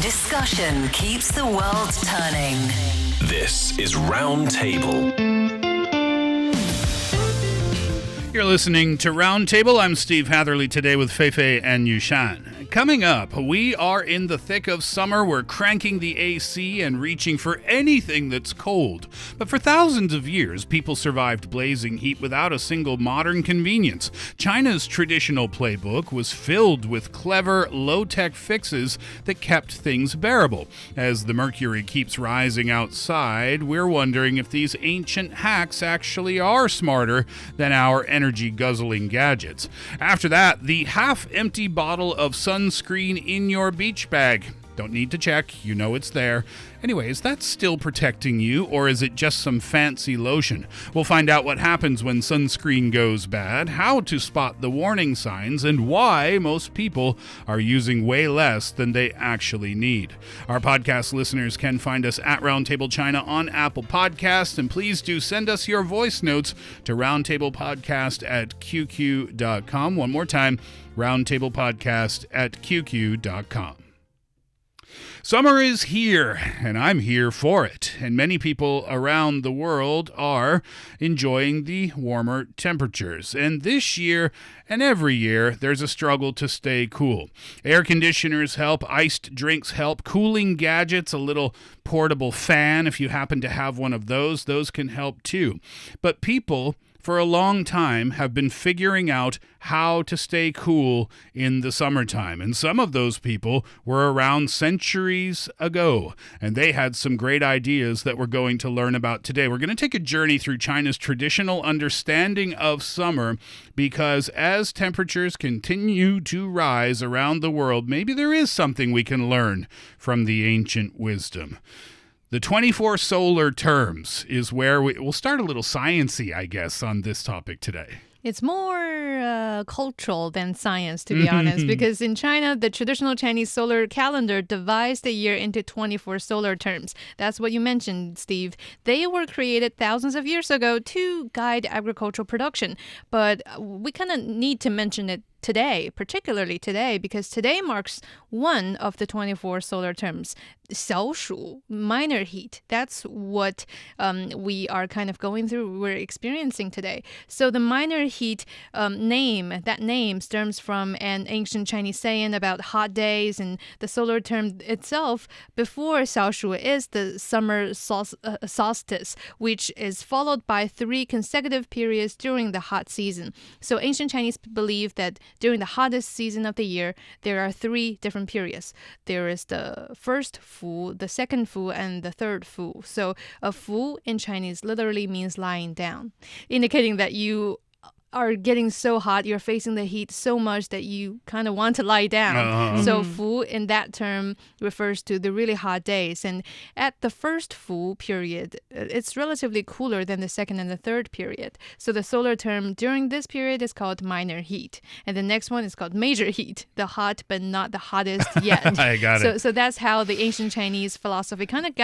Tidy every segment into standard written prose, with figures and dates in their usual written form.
Discussion keeps the world turning. This is Round Table. You're listening to Round Table. I'm Steve Hatherley today with Fei Fei and Yushan. Coming up, we are in the thick of summer. We're cranking the AC and reaching for anything that's cold. But for thousands of years, people survived blazing heat without a single modern convenience. China's traditional playbook was filled with clever, low-tech fixes that kept things bearable. As the mercury keeps rising outside, we're wondering if these ancient hacks actually are smarter than our energy-guzzling gadgets. After that, the half-empty bottle of sunscreen in your beach bag. Don't need to check, you know it's there. Anyway, is that still protecting you, or is it just some fancy lotion? We'll find out what happens when sunscreen goes bad, how to spot the warning signs, and why most people are using way less than they actually need. Our podcast listeners can find us at Roundtable China on Apple Podcasts, and please do send us your voice notes to roundtablepodcast@qq.com. One more time, roundtablepodcast@qq.com. Summer is here, and I'm here for it, and many people around the world are enjoying the warmer temperatures. And this year, and every year, there's a struggle to stay cool. Air conditioners help, iced drinks help, cooling gadgets, a little portable fan, if you happen to have one of those can help too. But people for a long time have been figuring out how to stay cool in the summertime. And some of those people were around centuries ago, and they had some great ideas that we're going to learn about today. We're going to take a journey through China's traditional understanding of summer, because as temperatures continue to rise around the world, maybe there is something we can learn from the ancient wisdom. The 24 solar terms is where we'll start a little sciencey, I guess, on this topic today. It's more cultural than science, to be honest, because in China, the traditional Chinese solar calendar divides the year into 24 solar terms. That's what you mentioned, Steve. They were created thousands of years ago to guide agricultural production, but we kind of need to mention it today, particularly today, because today marks one of the 24 solar terms, 小暑, minor heat. That's what we are kind of going through, we're experiencing today. So the minor heat that name stems from an ancient Chinese saying about hot days, and the solar term itself before 小暑 is the summer solstice, which is followed by 3 consecutive periods during the hot season. So ancient Chinese believe that during the hottest season of the year, there are 3 different periods. There is the first fu, the second fu, and the third fu. So a fu in Chinese literally means lying down, indicating that you are getting so hot, you're facing the heat so much that you kind of want to lie down. So fu in that term refers to the really hot days. And at the first fu period, it's relatively cooler than the second and the third period. So the solar term during this period is called minor heat. And the next one is called major heat, the hot but not the hottest yet. I got it. So that's how the ancient Chinese philosophy kind of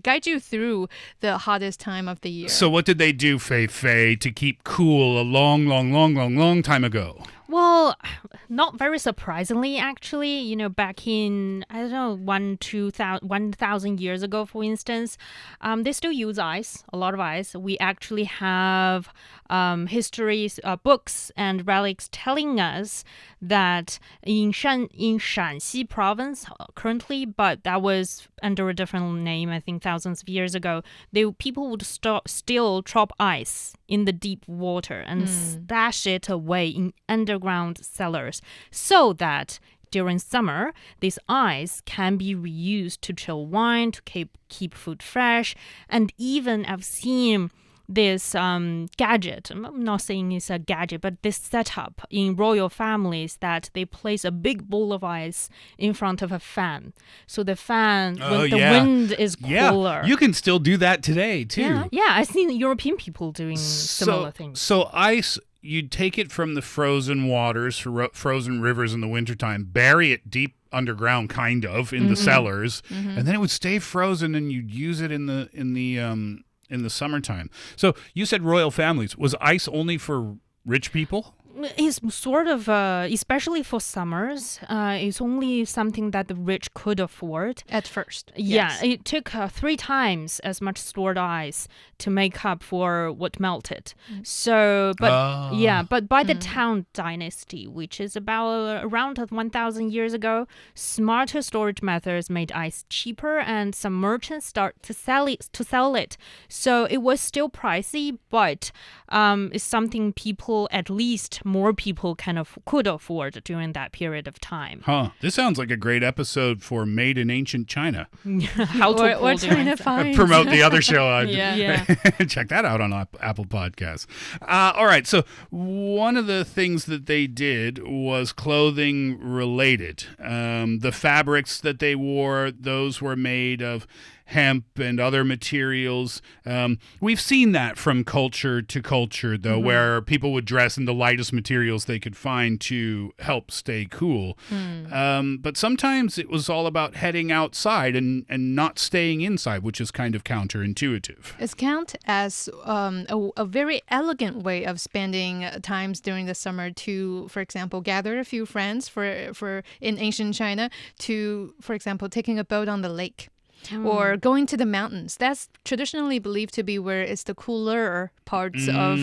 guide you through the hottest time of the year. So what did they do, Fei Fei, to keep cool a long time ago? Well, not very surprisingly, actually. You know, back in, I don't know, 1,000 years ago, for instance, they still use ice, a lot of ice. We actually have histories, books and relics telling us that in Shanxi province currently, but that was under a different name, I think thousands of years ago, people would still chop ice in the deep water and stash it away in underground cellars so that during summer, this ice can be reused to chill wine, to keep food fresh, and even I've seen this gadget, I'm not saying it's a gadget, but this setup in royal families that they place a big bowl of ice in front of a fan. So the fan, when the wind is cooler. Yeah, you can still do that today, too. Yeah, I've seen European people doing similar things. So ice, you'd take it from the frozen waters, frozen rivers in the wintertime, bury it deep underground, kind of, in the cellars, and then it would stay frozen, and you'd use it in the summertime. So you said royal families. Was ice only for rich people? It's sort of, especially for summers, it's only something that the rich could afford. At first. Yeah, Yes. it took 3 times as much stored ice to make up for what melted. So, but by the Tang Dynasty, which is about around 1,000 years ago, smarter storage methods made ice cheaper, and some merchants start to sell it. So it was still pricey, but it's something at least more people could afford during that period of time. Huh. This sounds like a great episode for Made in Ancient China. How to We're trying to find. Promote the other show. Yeah. Check that out on Apple Podcasts. All right. So one of the things that they did was clothing related. The fabrics that they wore, those were made of hemp and other materials. We've seen that from culture to culture, though, where people would dress in the lightest materials they could find to help stay cool. But sometimes it was all about heading outside and not staying inside, which is kind of counterintuitive. It's count as a very elegant way of spending times during the summer to, for example, gather a few friends for in ancient China to, for example, taking a boat on the lake. Or going to the mountains. That's traditionally believed to be where it's the cooler parts of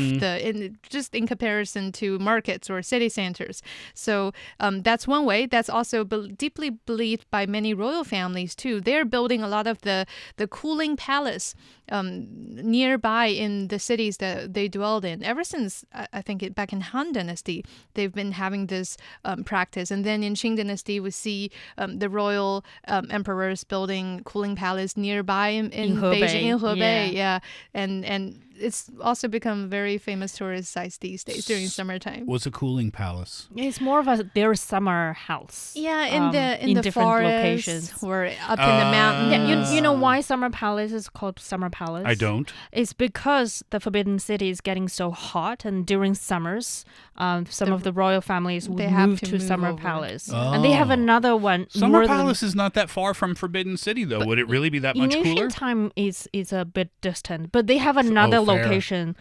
just in comparison to markets or city centers. So that's one way. That's also deeply believed by many royal families too. They're building a lot of the cooling palace nearby in the cities that they dwelled in. Ever since, I think, back in Han Dynasty, they've been having this practice. And then in Qing Dynasty, we see the royal emperors building cooling palace nearby in Beijing, in Hebei. Yeah. And it's also become very famous tourist sites these days during summertime. What's a cooling palace? It's more of their summer house. Yeah, in the different forest locations. or up in the mountains. Yeah, you know why summer palace is called summer palace? I don't. It's because the Forbidden City is getting so hot, and during summers, some of the royal families would move to Summer over. Palace. And they have another one. Summer Palace is not that far from Forbidden City, though. Would it really be that much in cooler? ancient time is a bit distant, but they have another fair. location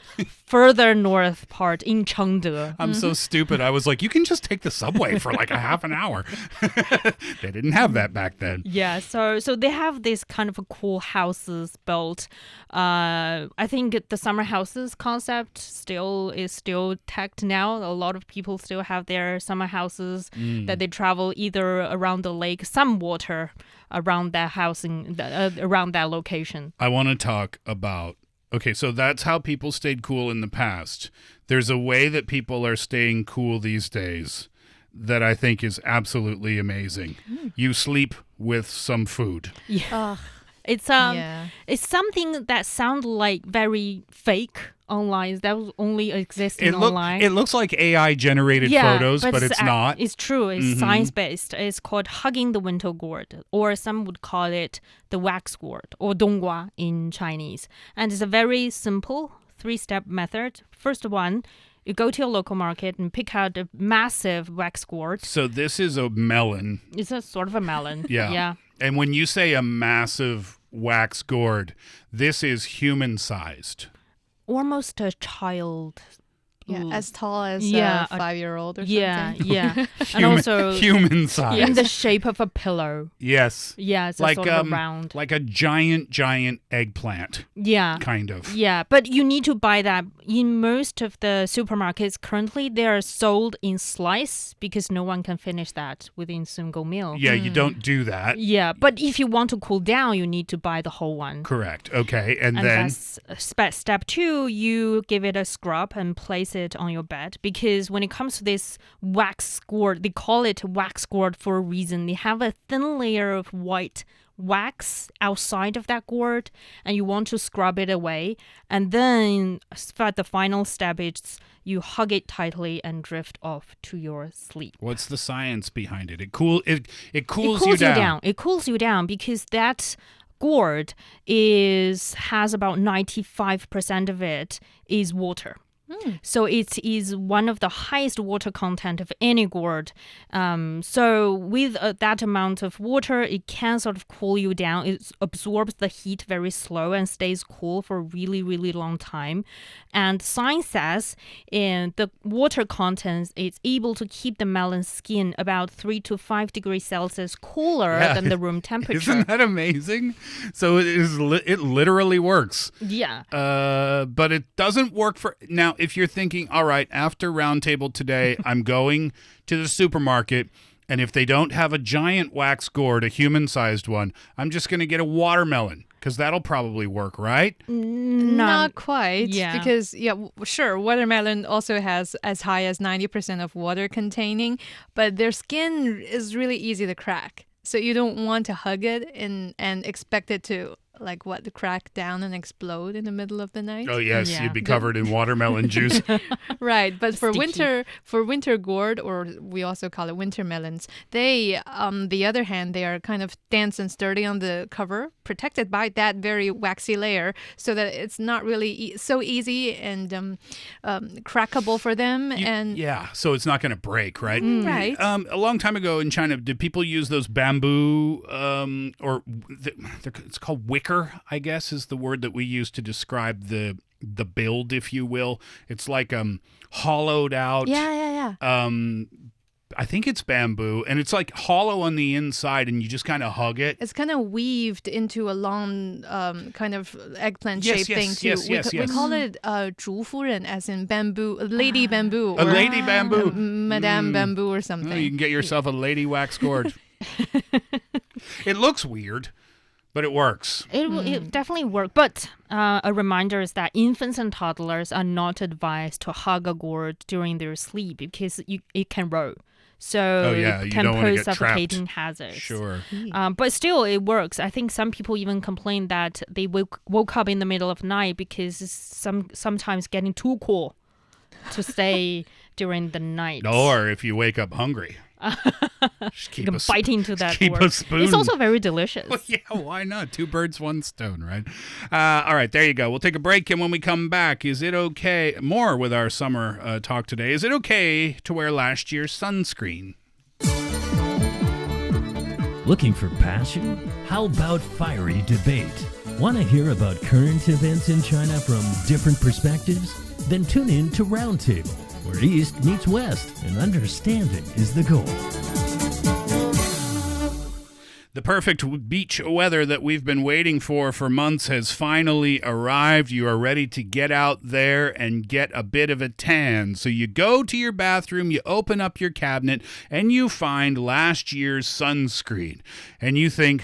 further north part in Chengde. I'm so stupid. I was like, you can just take the subway for like a half an hour. They didn't have that back then. Yeah, so they have these kind of cool houses built. I think the summer houses concept is still tagged now. A lot of people still have their summer houses that they travel either around the lake, some water around that housing, around that location. I want to talk about, okay, so that's how people stayed cool in the past. There's a way that people are staying cool these days that I think is absolutely amazing. You sleep with some food. Yeah. It's Yeah. it's something that sounds like very fake online. That was only existing online. It looks like AI generated photos, but it's not. It's true. It's science-based. It's called hugging the winter gourd, or some would call it the wax gourd, or donggua in Chinese. And it's a very simple 3-step method. First one, you go to your local market and pick out a massive wax gourd. So this is a melon. It's a sort of a melon. Yeah. Yeah. And when you say a massive wax gourd, this is human-sized. Almost a child. Yeah, as tall as Yeah, a 5-year-old or Yeah, something. yeah. And also Human-sized. in the shape of a pillow. Yes. Yeah, it's Like sort of a round. like a giant eggplant, Yeah. kind of. Yeah, but you need to buy that. In most of the supermarkets currently, they are sold in slice because no one can finish that within single meal. Yeah, you don't do that. Yeah, but if you want to cool down, you need to buy the whole one. Correct. Okay, and then that's step 2, you give it a scrub and place it on your bed, because when it comes to this wax gourd, they call it wax gourd for a reason. They have a thin layer of white wax outside of that gourd, and you want to scrub it away. And then the final step is you hug it tightly and drift off to your sleep. what's the science behind it? It cools you down. It cools you down because that gourd has about 95% of it is water. So it is one of the highest water content of any gourd. So with that amount of water, it can sort of cool you down. It absorbs the heat very slow and stays cool for a really, really long time. And science says in the water content is able to keep the melon skin about 3 to 5 degrees Celsius cooler than the room temperature. Isn't that amazing? So it literally works. Yeah. But it doesn't work for... Now, if you're thinking, all right, after Roundtable today, I'm going to the supermarket, and if they don't have a giant wax gourd, a human-sized one, I'm just going to get a watermelon, because that'll probably work, right? Not quite. Yeah. Because, sure, watermelon also has as high as 90% of water containing, but their skin is really easy to crack. So you don't want to hug it and expect it to... to crack down and explode in the middle of the night. Oh, yes. Yeah. You'd be covered in watermelon juice. Right. But for Sticky. winter gourd, or we also call it winter melons, they, on the other hand, they are kind of dense and sturdy on the cover, protected by that very waxy layer, so that it's not really so easy and crackable for them. So it's not going to break, right? Right. A long time ago in China, did people use those bamboo, it's called wicker, I guess, is the word that we use to describe the build, if you will. It's like hollowed out. Yeah. I think it's bamboo, and it's like hollow on the inside, and you just kind of hug it. It's kind of weaved into a long kind of eggplant-shaped thing, too. We call it 竹夫人, as in bamboo, lady bamboo. A lady bamboo. Madame bamboo or something. Oh, you can get yourself a lady wax gourd. It looks weird, but it works. It definitely works. But a reminder is that infants and toddlers are not advised to hug a gourd during their sleep because it can roll. So it can pose suffocating hazards. Sure. But still, it works. I think some people even complain that they woke up in the middle of night because it's sometimes getting too cool to stay during the night. Or if you wake up hungry. Just you can bite into that keep gourd. a spoon. It's also very delicious. Well, yeah, why not? 2 birds, 1 stone, right? All right, there you go. We'll take a break, and when we come back, is it okay? More with our summer talk today. Is it okay to wear last year's sunscreen? Looking for passion? How about fiery debate? Want to hear about current events in China from different perspectives? Then tune in to Roundtable, where East meets West, and understanding is the goal. The perfect beach weather that we've been waiting for months has finally arrived. You are ready to get out there and get a bit of a tan. So you go to your bathroom, you open up your cabinet, and you find last year's sunscreen. And you think,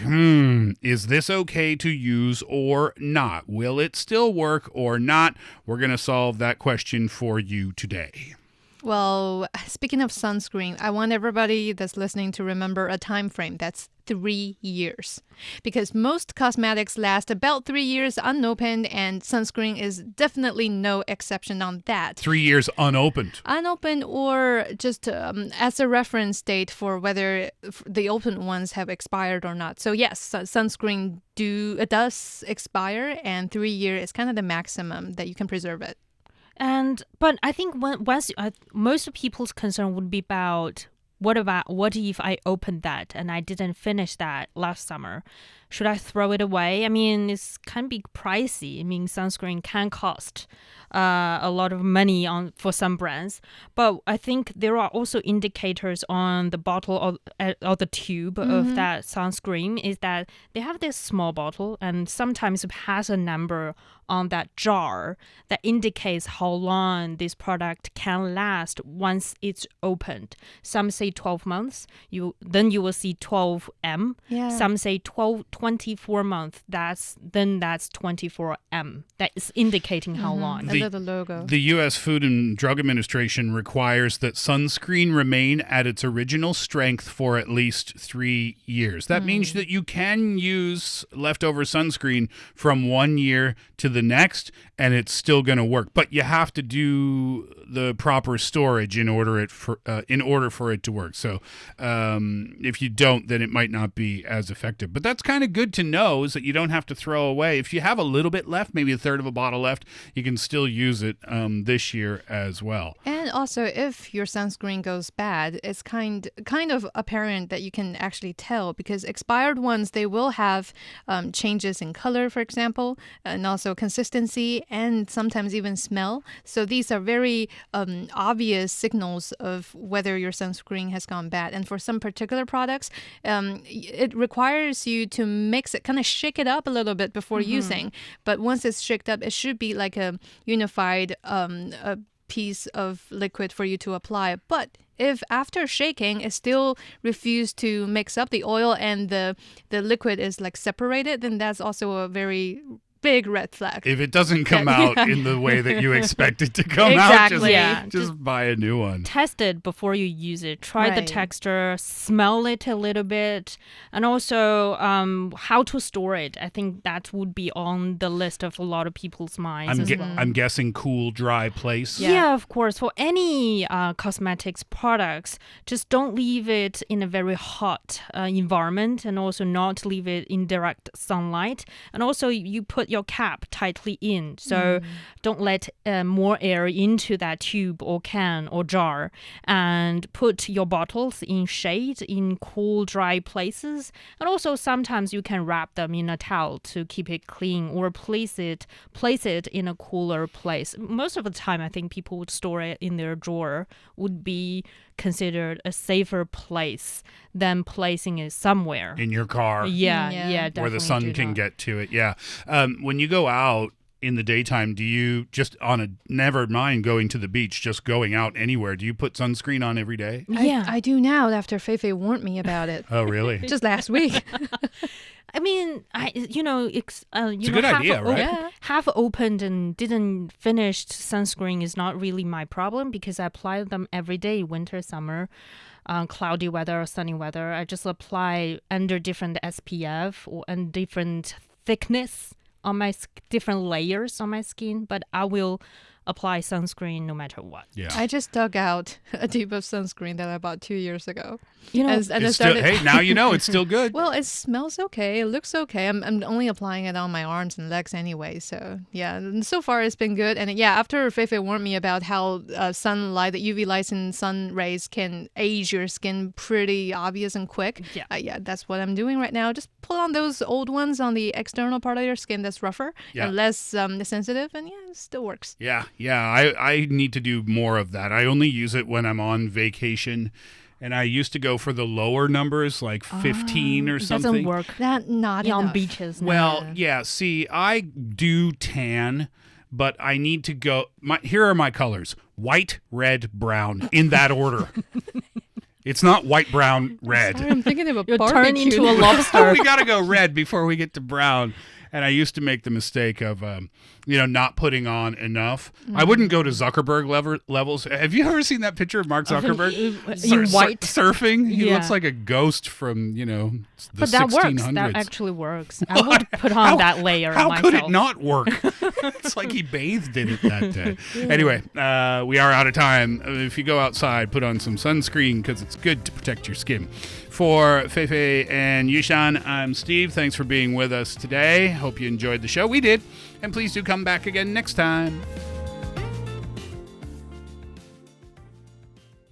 is this okay to use or not? Will it still work or not? We're going to solve that question for you today. Well, speaking of sunscreen, I want everybody that's listening to remember a time frame. That's 3 years. Because most cosmetics last about 3 years unopened, and sunscreen is definitely no exception on that. 3 years unopened. Unopened, or just as a reference date for whether the open ones have expired or not. So yes, sunscreen does expire, and 3 years is kind of the maximum that you can preserve it. But I think most people's concern would be about what if I opened that and I didn't finish that last summer? Should I throw it away? I mean, it can be pricey. I mean, sunscreen can cost a lot of money for some brands. But I think there are also indicators on the bottle or the tube of that sunscreen is that they have this small bottle, and sometimes it has a number on that jar that indicates how long this product can last once it's opened. Some say 12 months. Then you will see 12M. Yeah. Some say 24 months. That's 24M. That is indicating how long. A little logo. The U.S. Food and Drug Administration requires that sunscreen remain at its original strength for at least 3 years. That means that you can use leftover sunscreen from 1 year to the next, and it's still going to work. But you have to do the proper storage in order for it to work. So if you don't, then it might not be as effective. But that's kind of good to know, is that you don't have to throw away. If you have a little bit left, maybe a third of a bottle left, you can still use it this year as well. And also, if your sunscreen goes bad, it's kind of apparent that you can actually tell, because expired ones, they will have changes in color, for example, and also consistency, and sometimes even smell. So these are very obvious signals of whether your sunscreen has gone bad. And for some particular products, it requires you to mix it, kind of shake it up a little bit before using. But once it's shaked up, it should be like a unified a piece of liquid for you to apply. But if after shaking it still refused to mix up, the oil and the liquid is like separated, then that's also a very big red flag. If it doesn't come out in the way that you expect it to come out, just buy a new one. Test it before you use it. Try the texture, smell it a little bit, and also how to store it. I think that would be on the list of a lot of people's minds I'm guessing cool, dry place. Yeah, of course. For any cosmetics products, just don't leave it in a very hot environment, and also not leave it in direct sunlight. And also you put your cap tightly in, so don't let more air into that tube or can or jar, and put your bottles in shade, in cool, dry places. And also sometimes you can wrap them in a towel to keep it clean, or place it in a cooler place. Most of the time, I think people would store it in their drawer, would be considered a safer place than placing it somewhere in your car. Yeah, definitely, where the sun can get to it. Yeah. When you go out in the daytime, do you just never mind going to the beach, just going out anywhere, do you put sunscreen on every day? I do now, after Fei Fei warned me about it. Oh, really? Just last week. I mean, it's a good idea, right? Half opened and didn't finished sunscreen is not really my problem, because I apply them every day, winter, summer, cloudy weather, sunny weather. I just apply under different SPF and different thickness on my different layers on my skin, but I will apply sunscreen no matter what. Yeah. I just dug out a tube of sunscreen that I bought 2 years ago. Hey, now you know it's still good. Well, it smells okay. It looks okay. I'm only applying it on my arms and legs anyway. So, yeah, and so far it's been good. And yeah, after Fei Fei warned me about how sunlight, the UV lights and sun rays can age your skin pretty obvious and quick. Yeah, that's what I'm doing right now. Just pull on those old ones on the external part of your skin that's rougher and less sensitive. And yeah, it still works. Yeah, I need to do more of that. I only use it when I'm on vacation. And I used to go for the lower numbers, like 15 or something. Doesn't work. That not enough. On beaches. Well, yeah. See, I do tan, but I need to go. Here are my colors: white, red, brown, in that order. It's not white, brown, red. Sorry, I'm thinking of a You're barbecue. turning into a lobster. We got to go red before we get to brown. And I used to make the mistake of, not putting on enough. I wouldn't go to Zuckerberg levels. Have you ever seen that picture of Mark Zuckerberg? In white. Surfing? He looks like a ghost from, the but 1600s. that works. That actually works. I would put on that layer How myself. could it not work? It's like he bathed in it that day. Anyway, we are out of time. If you go outside, put on some sunscreen, because it's good to protect your skin. For Fei Fei and Yushan, I'm Steve. Thanks for being with us today. Hope you enjoyed the show. We did. And please do come back again next time.